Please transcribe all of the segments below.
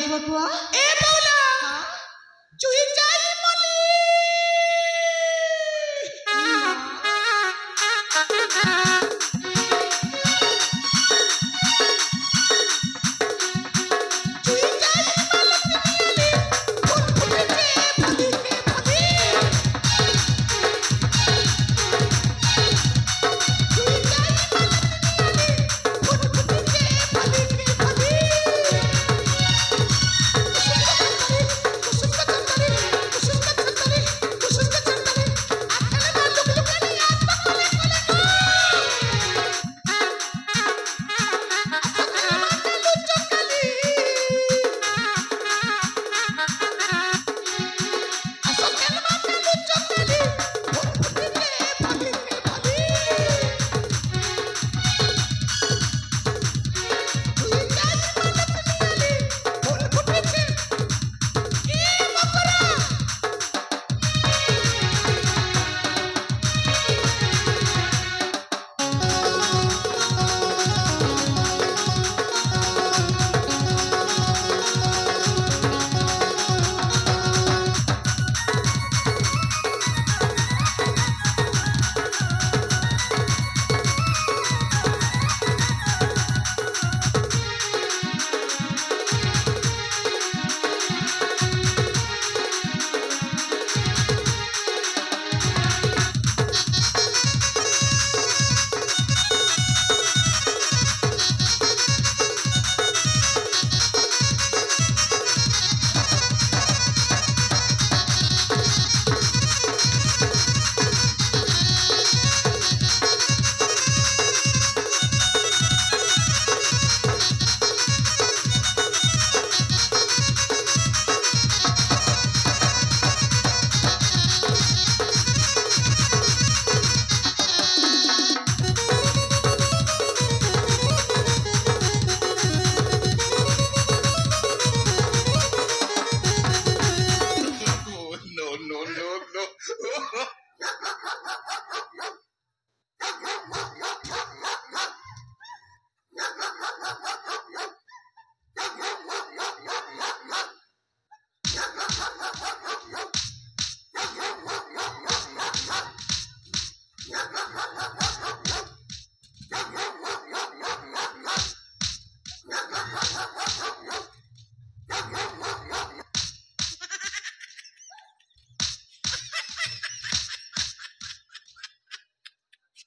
पुआ ए बौला हाँ चुई जाई मली चुई जाई मली फुट फुट के फली के फली चुई जाई मली फुट फुट के फली के फली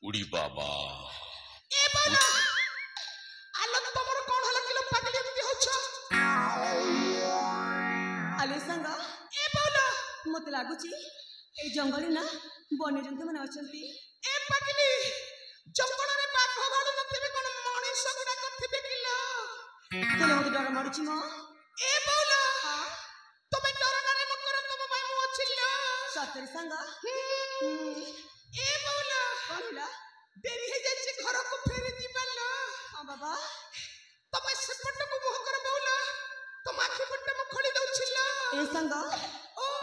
उड़ी बाबा ए बौला आलो तमर कोन हला किलो पागली एमती होछ आले संग ए बौला मत लागुची ए जंगली ना बन्य जंतु माने अछंती ए पागली जंगल रे बाघ भालू नथिबे कोन मଣିଷ गुडा करथिबे किलो तले मत डर मारुची म ए बौला तमे डर ना रे मकर तम भाई मु छिलो सतरी संग ए बौला कहला देरी हे जाय छी घर को फेरी दिबला हां बाबा तमे सेपट को मोह कर बौला तम आखि पट्ट म खोली दउ छिलो ए संग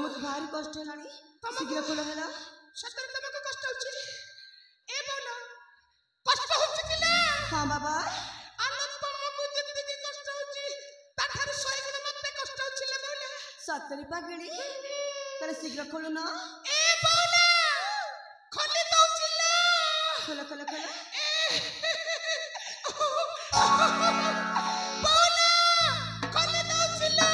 मत भारी कष्ट हेलानी शीघ्र खोल हेला सतर तमको कष्ट होछि ए बौला कष्ट होछि किला हां बाबा आलो तमको जेतिकी कष्ट होछि ताठार 100 गुण मते कष्ट होछि ले बौला सतरी पागली तले शीघ्र खोल ना ए बौला खोली दउ छिलो खोल खोल खोल बौला खोली दउ छिलो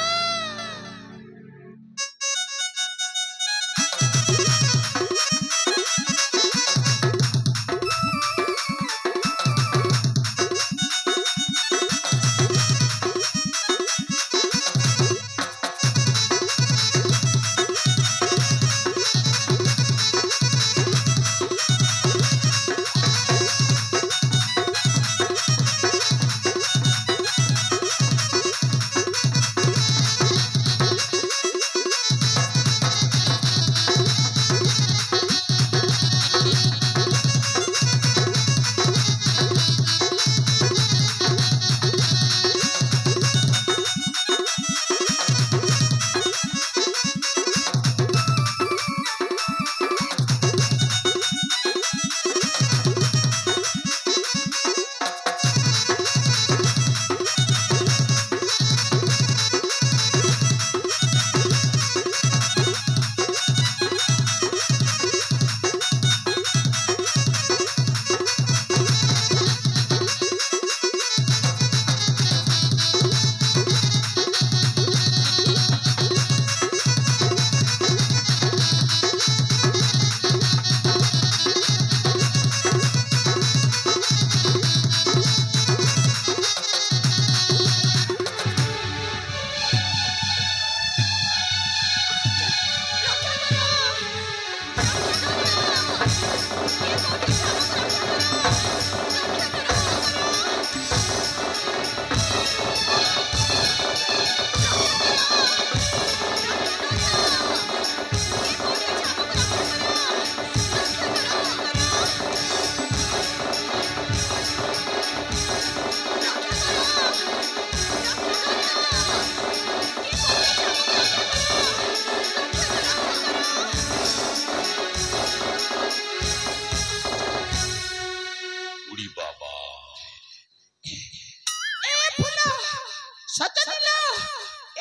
ସଜନିଲ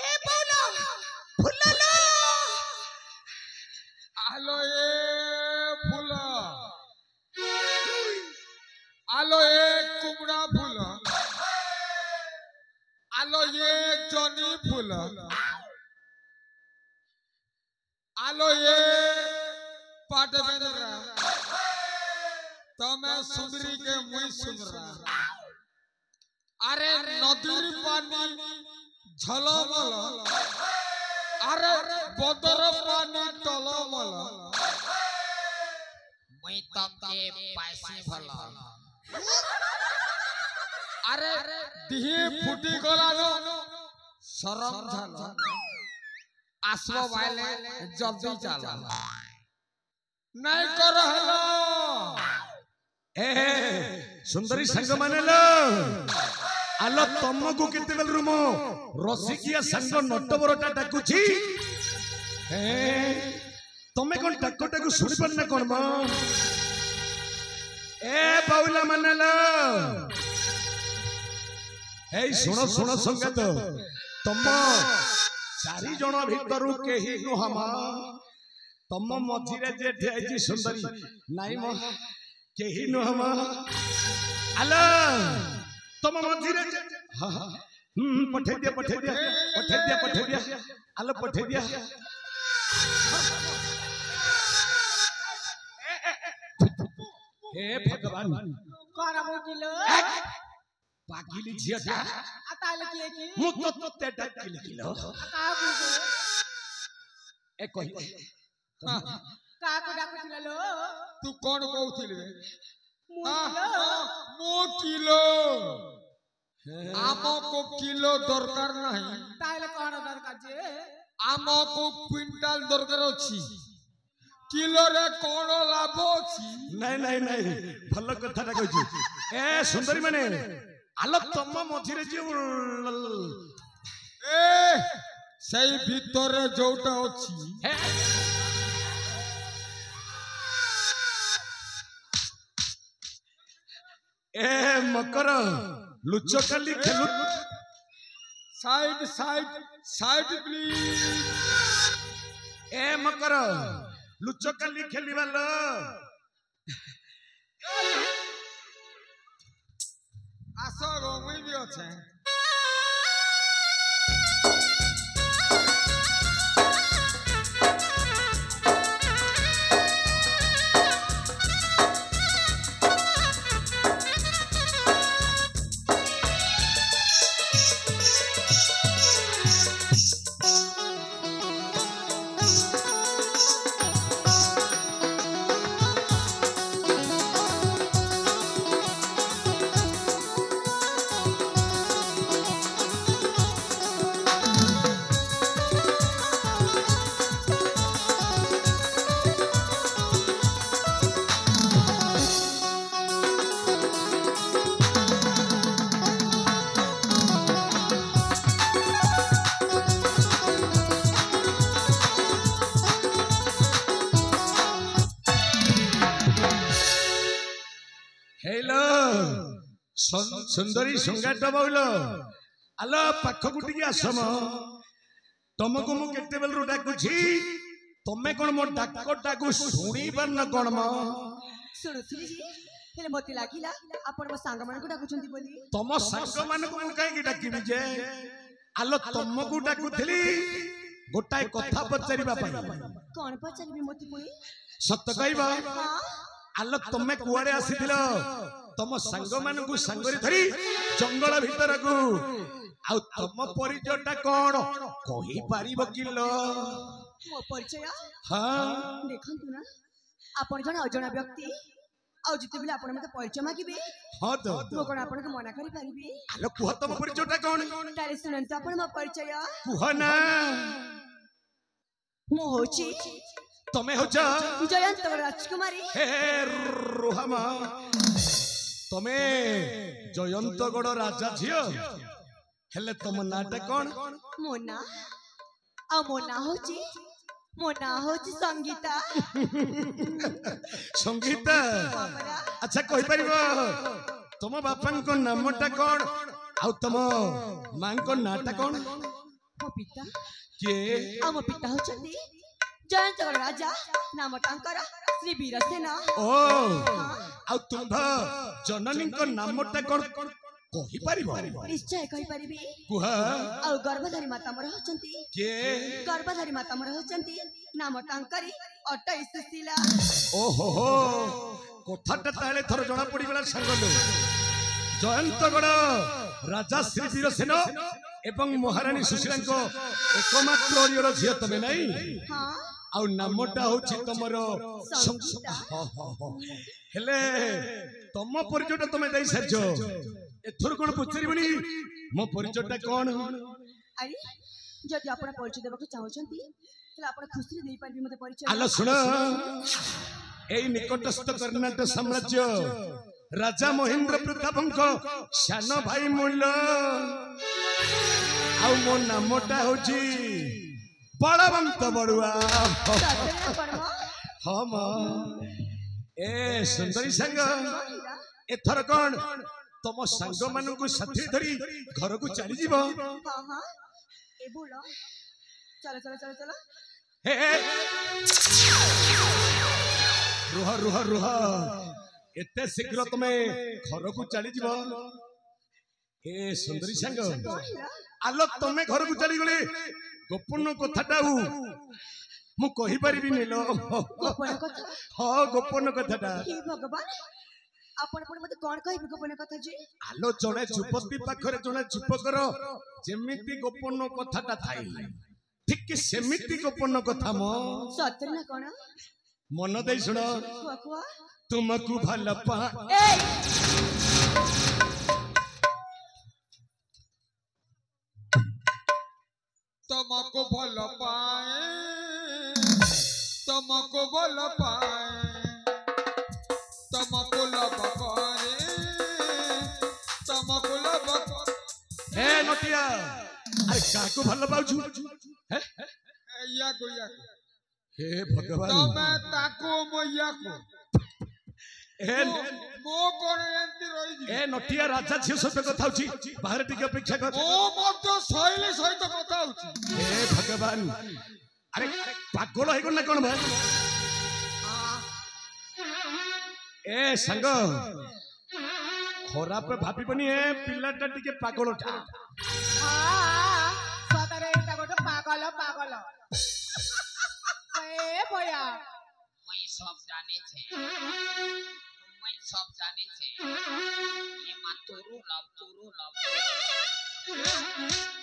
ଏ ବଉଲ ଫୁଲଲ आलो ए फूल आलो ए कुमड़ा फूल आलो ये जनी फूल आलो ये पाटबेंद्रा तमे सुंदरी के मुई सुंदरा अरे नदीर पानी झलमल अरे बदर पानी टलमल मुई तमके पाइसी भल अरे दिही फुटी गलानो शरम झालो आसबो वाले जल्दी चला नहीं कर हलो ए सुंदरी संग मानेलो आलो तमको केते बेल रुमो रसिकिया संग नटबरटा डाकुची ए तमे कोन डाकटाकू सुनि परना कोन म ए बाउला मानेलो ए सुनो सुनो संगत तम चारि जण भितरु केही नुहमा तम मझिरे जे ठेजी सुंदरी नाई म केही नुहमा आलो तम मझिरे हां हां पठे दिया आलो पठे दिया हे भगवान करा बोकिलो पागिली झियाटा आताले की मु तो ते डाकिली किलो का बुगो ए कहि का को डाकुतिला लो तू कौन कहउथिल बे मुलो मो किलो आमको किलो दरकार नहीं ताले कोन दरकार जे आमको क्विंटल दरकार अछि किलो रे कोन लाभ अछि नहीं भल कथाटा कहू ए सुंदरी माने आलो तम मझिरे जे ए सही भीतर जोटा अछि ए मकर लुचकाली खेलु साइड साइड साइड प्लीज ए मकर लुचकाली खेलिबालो आसो गो मुई भी अछि हेलो सुंदरी सुंगाट बाउलो आलो पाखकु टिके आसम तुमको मु केते बेलरु डाकुछि तमे कोन मो डाकटाकू सुनी परन कोन म सुनुथि जी हेले मते लागिला आपण मो सांग मान को डाकुचंती बोली तम संग मान को मु काई की डाकिबि जे आलो तुमको डाकुथली गोटाय कथा पचारिबा पई कोन पचारिबि मते पुणी सत्य कहबा हां आलो तमे कुआडे आसीथिलो तम संग मान को संगरी धरी जंगल भीतर को आ तम परिचयटा कोन कहि पारिबो किलो मो परिचय हां देखंतु ना आपण जण अजणा व्यक्ति आ जिते बिले आपण मते परिचय मागिबे हां तो मो कोन आपण के मना करि पारिबे आलो कुह तम परिचयटा कोन ताले सुनंतु आपण मो परिचय कुह ना मो होची तमे हो जयंत राजकुमारी हे रोहमा तमे जयंतगढ़ राजा झियो हेले तम नाटा कोन मोना आ मोना होची संगीता संगीता अच्छा कहि परिबो तम बापन को नामटा कोन आउ तुम मां को नाटा कौन मो पिता के आ मो पिता होचंदी जयंतगढ़ राजा नाम तांकर श्री वीरसेना। ओ आउ तुम जननी को नामटा कौन कहि परिबो निश्चय कहि परिबी कुह आ गर्भधारी माता मोर होचंती के गर्भधारी माता मोर होचंती नाम तांकरी अटई सुशीला। ओहो हो कथाटा ताले थर जणा पड़ी गला संगलो जयंतगढ़ राजा श्री वीरसेन एवं महारानी सुशीला को एकमात्र ओरियर झियो तमे नहीं हां आउ नामटा होछि तमर संगीता। हेले तम परिचयटा तमे देई सरजो एथर कोन पचरिबनी मो परिचयटा कोन अरे जदि आपण परिचय देबा को चाहउछंती तले आपण खुशी देई पारबी मते परिचय। आलो सुन एई निकटस्थ कर्नाटक साम्राज्य राजा महेंद्र प्रतापंक शान भाई मूल आउ मो नामटा होछि बलवंत बड़ुआ। सतरे परम हम ए सुंदरी संग एथर कोन तम संग मानकु साथी धरी घर को चली जीवो। हां हां ए बोलो चलो चलो चलो चलो हे रुह रुह रुह एते शीघ्र तमे घर को चली जीवो। ए सुंदरी संग आलो तमे घर को चली गले गोपन कथाटा मु कहि परिबि नेलो गोपन कथा। हां गोपन कथाटा हे भगवान आपण पण मते कोन कहि गोपन कथा जी। आलो जणे जुपति पाखरे जणे जुपकर जेमिति गोपन कथाटा थाई ठीक सेमिति गोपन कथा मो सतरे ना कोन मन देई सुनो कुआ कुआ तुमको भल पा ए तुमको भल पाए तुमको भल पाए तुमको लब करे तुमको लब करे। ए नटिया अरे काको भल पाउछु हे या को हे भगवान तमे ताको मैया को ए मो कोन एंती रही जी ए नटिया राजा झियो सहित कथा होछि बाहर टिके अपेक्षा कर। ओ मत शैली सहित कथा होछि। हे भगवान अरे पागल है कोन ना कोन भाई ए संग खराब भाबिबनी ए पिलाटा टिके पागलटा। हां सतरे एटा गोटे पागल पागल ए भया मैं सब जाने छे मैं सब जाने छे ये मा तोरू लव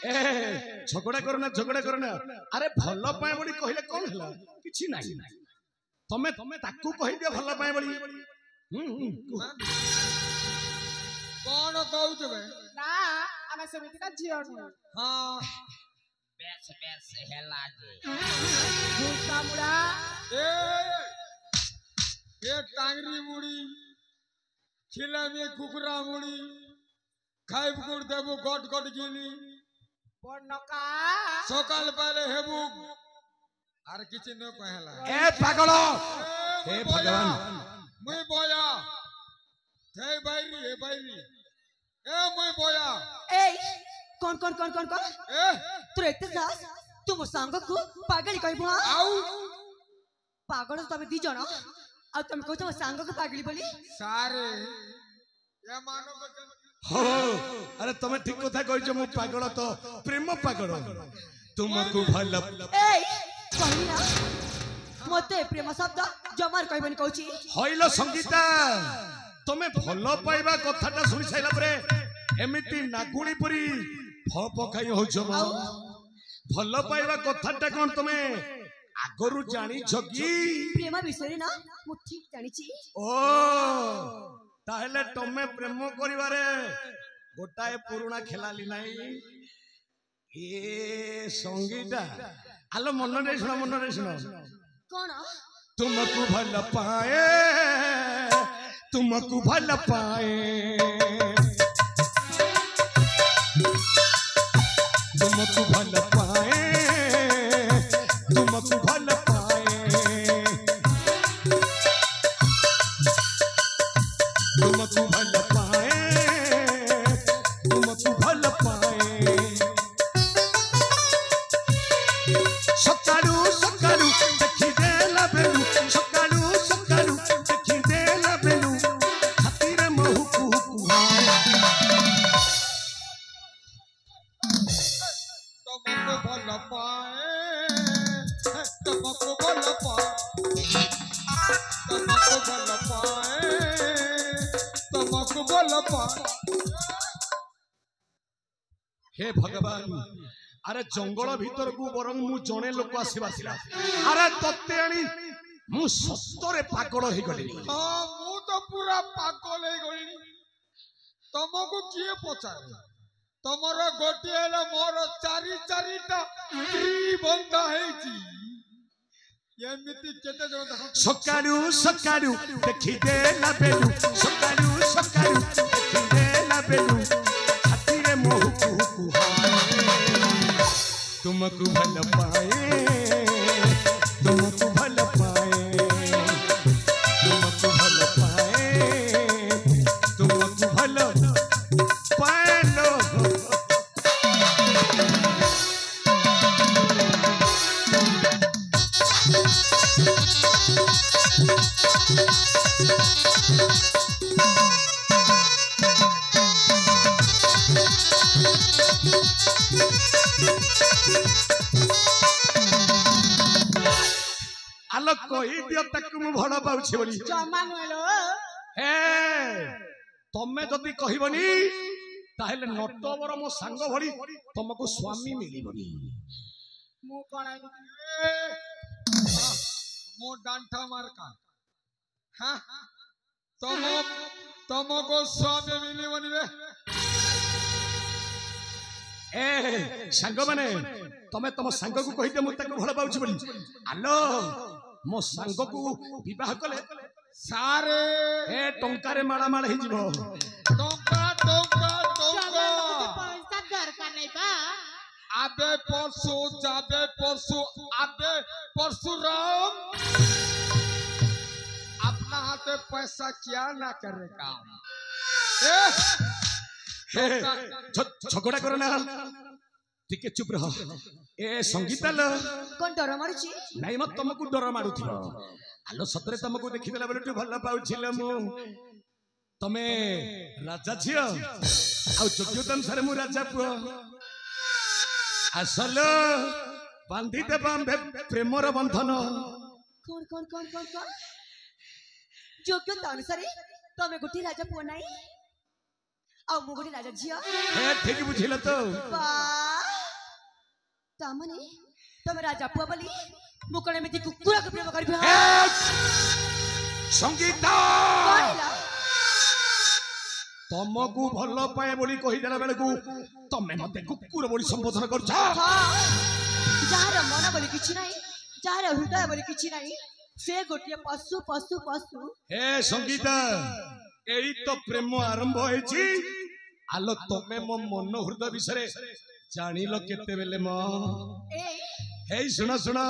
ए झगड़ा करना अरे भल पाए बड़ी कहले कोन हला किछि नाही तमे ताकू कहि दियो भल पाए बड़ी कौन कहू छबे ना आमे समिति का जियो नु हां बेस बेस हेला जे भूसा मुड़ा ए टांगरी मुड़ी खिला में कुकुरा मुड़ी खाइब गुड़ देबो गट गट गिली बनका सकाल पाले हेबू आर किछि न कहला ए पागल हे भगवान मुई बोया हे बैरी ए मुई बोया ए कौन कौन कौन कौन कौन ए तोर एते सास तुम संग को पागल कहबो। आउ पागल तमे दी जण आ तुम कहत मो संग को पागली बोली सारे ये मानो बचन हो अरे तमे ठीक कथा कहछ मु पागल तो प्रेम पागल तुमको भल ए कहली ना मते प्रेम शब्द जमार कहबनी कहूची हइलो संगीता तमे भल पाइबा कथाटा सुनि साइला परे एमिति नागुणी परी फ पकाई होछ म भल पाइबा कथाटा कोन तमे आगरु जानी छकी प्रेम विषय ना मु ठीक जानी छी। ओ ताहले तमे प्रेम करिवारे गोटाए पुराना खेलाली नाही ए संगीता आलो मन रे सुनो कौन तुमको भल पाए तुमको भल पाए तुमको भल पाए तुमको भल पाए तुमको भल पाए तुमको भल हे भगवान अरे जंगल भीतर को बरং मु जने लोक आसीबा थिला अरे तत्ते आनी मु सत्तरे पागल हे गली हां मु तो पूरा पागल हे गली तुमको किए पचारे तमर गोटे हेला मोर चारी चारीटा स्त्री बंधा हेची एमिति केते जण देखो सकाळू सकाळू देखि दे ना बेलू सकाळू सकाळू देखि दे ना बेलू छाती रे मोह कुहू तुमको भल पाए तुमको भल पाए तुमको भल पाए तुमको भल पाए लो आलो कही दियो ताकू मु भड़ पाउछि बोली जमा नुएलो हे तमे जदी कहिबनी ताहेले नटवर मो सांग भरी तुमको स्वामी मिलिबनी मु कोन मो डांठा मार का हां तुमको स्वामी मिलिबनी बे ए सांग माने तमे तम सांग को कहि दे मु ताकू भड़ पाउछि बोली आलो मो सांग को विवाह कले सारे ए टंका रे माला माल हि जिवो टंका टंका टंका पैसा दरकार नहीं बा आबे परसों जाबे परसों आबे परशुराम अपना हाथे पैसा क्या ना करे काम झगड़ा करो ना टिके चुप रह ए संगीता लो कोन डर मारुची नहीं मत तुमको डर मारुथिलो आलो सतरे तुमको देखिदेला बेले भल पाउछिले मु तमे राजा छियो आ योग्यता अनुसार मु राजा पुओ आसल बांधी देबा प्रेमर बंधन कोन कोन कोन कोन कोन योग्यता अनुसार तमे गुटी राजा पुओ नाही आ मु गुटी राजा झियो ए ठीक बुझिल तो बा तामने तमे राजा पुओ बोली मुकणे में कुकुरा के प्रेम करबे संगीता कहला तुमको भल पाए बोली कहि देला बेले को तमे मते कुकुर बोली संबोधन करछ जार मन बोली किछि नाही जार हृदय बोली किछि नाही से गोटिया पशु पशु पशु ए संगीता एई तो प्रेम आरंभ होइछि आलो तमे मो मन हृदय विषय जानिलो केते बेले म ए हे सुनो सुनो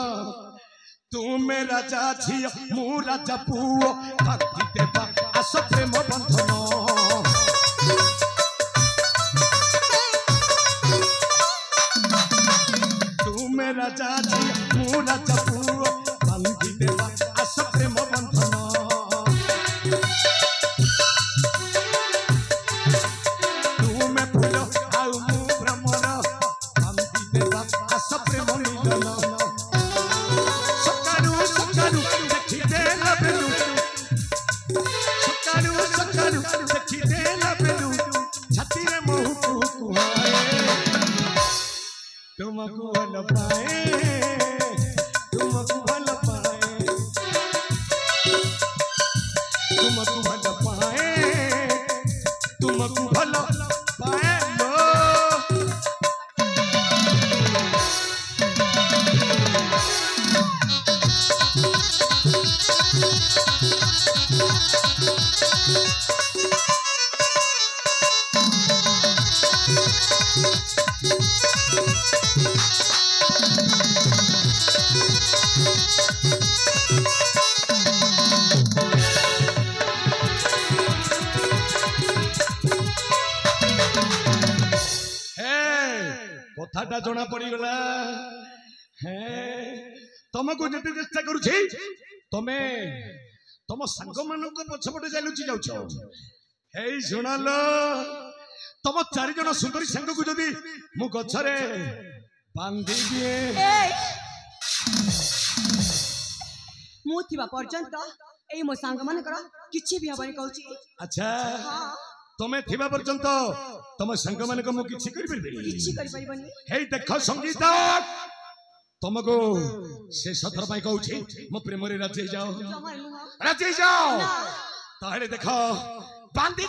तुमे राजा छियो मु राजा पुओ भक्ति देबा आस प्रेम बंधन तुमे राजा छियो मु राजा पुओ भक्ति देबा आस प्रेम बंधन तुमे फूल आउ मु भ्रमर भक्ति देबा आस प्रेम मिलन तुमको भल पाए तुमको भल पाए तुमको भल पाए तुमको भल पाए कथाटा जना पड़गला तुमको जिते चेष्टा करुछि तमे तुम सांग मान पछपटे चलुची जाऊ हे शुणालो तुम चार जन सुंदरी सांग को जदि मु गछरे बांधी दिए मु थिबा पर्यंत एई मो सांग मान कर किछि भी हबनी कहूची अच्छा हां तमे थिबा पर्यंत तम संग माने को मु किछि करि परबेनी किछि करि परिबनी हे देखो संगीता तुमको से सथर पाई कहूछि मो प्रेम रे राजी जाओ जमार नुह राजी जाओ ना ताहले देखो बांधी